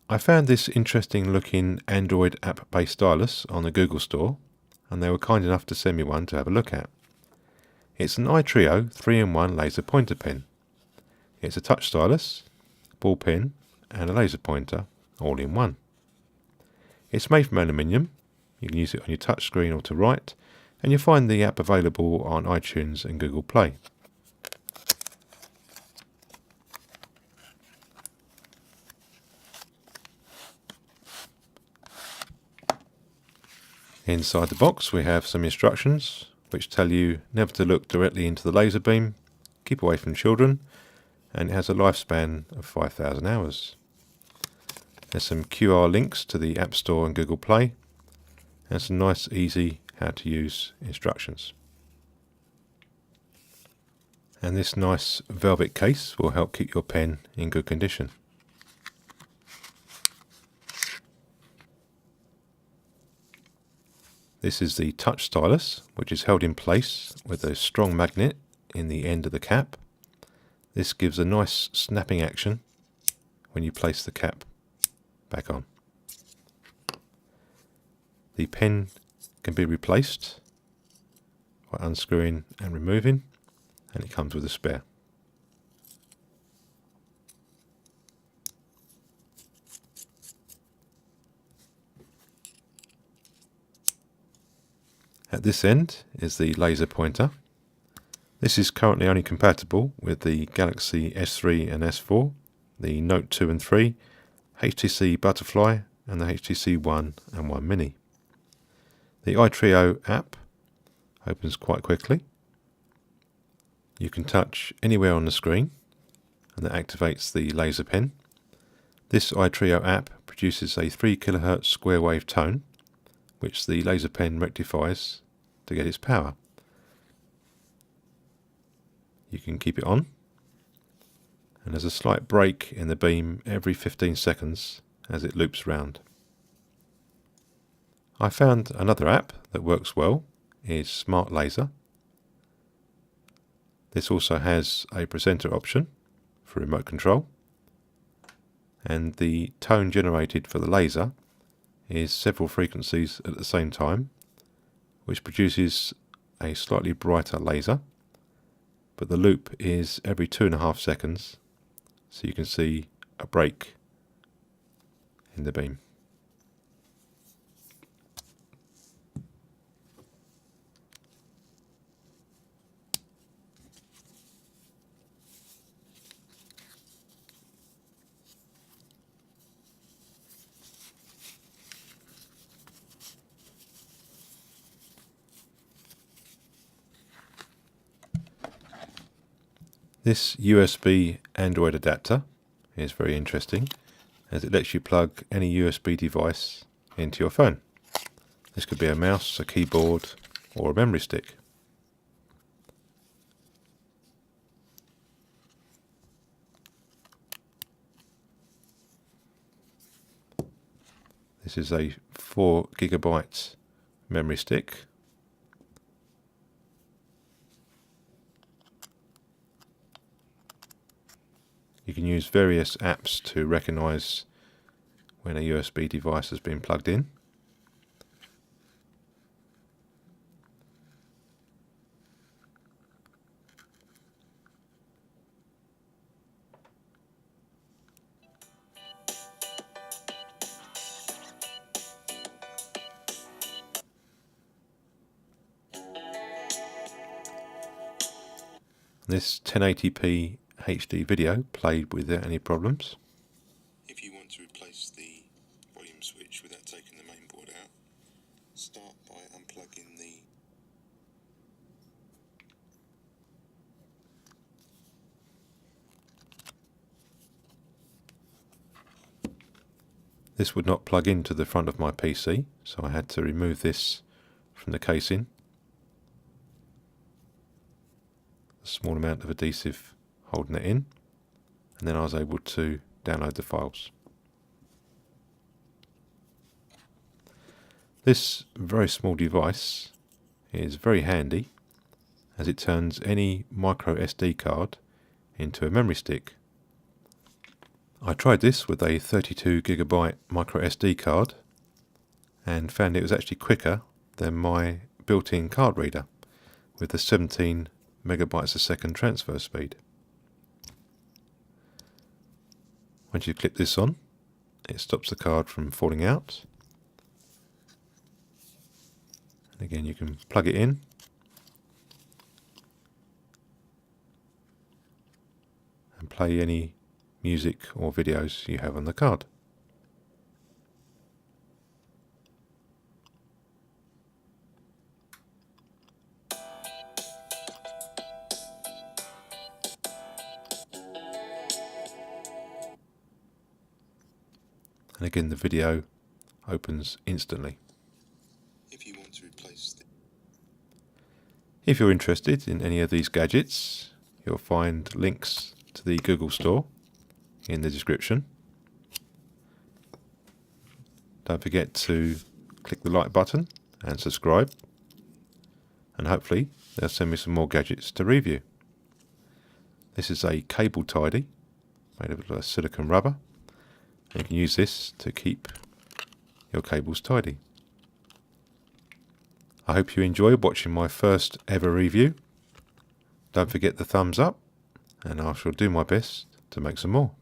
I found this interesting looking Android app based stylus on the Google Store, and they were kind enough to send me one to have a look at. It's an iTrio 3-in-1 laser pointer pen. It's a touch stylus, ball pen and a laser pointer all in one. It's made from aluminium. You can use it on your touch screen or to write, and you'll find the app available on iTunes and Google Play. Inside the box we have some instructions which tell you never to look directly into the laser beam, keep away from children, and it has a lifespan of 5,000 hours. There's some QR links to the App Store and Google Play, and some nice easy how to use instructions. And this nice velvet case will help keep your pen in good condition. This is the touch stylus, which is held in place with a strong magnet in the end of the cap. This gives a nice snapping action when you place the cap back on. The pen can be replaced by unscrewing and removing, and it comes with a spare. At this end is the laser pointer. This is currently only compatible with the Galaxy S3 and S4, the Note 2 and 3, HTC Butterfly and the HTC One and One Mini. The iTrio app opens quite quickly. You can touch anywhere on the screen and that activates the laser pen. This iTrio app produces a 3 kHz square wave tone, which the laser pen rectifies to get its power. You can keep it on, and there's a slight break in the beam every 15 seconds as it loops round. I found another app that works well is Smart Laser. This also has a presenter option for remote control, and the tone generated for the laser is several frequencies at the same time, which produces a slightly brighter laser, but the loop is every 2.5 seconds, so you can see a break in the beam. This USB Android adapter is very interesting, as it lets you plug any USB device into your phone. This could be a mouse, a keyboard, or a memory stick. This is a 4 GB memory stick. You can use various apps to recognize when a USB device has been plugged in. This 1080p HD video played without any problems. If you want to replace the volume switch without taking the main board out, start by unplugging the This would not plug into the front of my PC, so I had to remove this from the casing. A small amount of adhesive holding it in, and then I was able to download the files. This very small device is very handy, as it turns any micro SD card into a memory stick. I tried this with a 32GB micro SD card and found it was actually quicker than my built-in card reader with the 17 megabytes a second transfer speed. Once you clip this on, it stops the card from falling out. And again, you can plug it in and play any music or videos you have on the card. And again, the video opens instantly. If you want to replace the If you're interested in any of these gadgets, you'll find links to the Google Store in the description. Don't forget to click the like button and subscribe, and hopefully they'll send me some more gadgets to review. This is a cable tidy made of silicone rubber, and you can use this to keep your cables tidy. I hope you enjoyed watching my first ever review. Don't forget the thumbs up, and I shall do my best to make some more.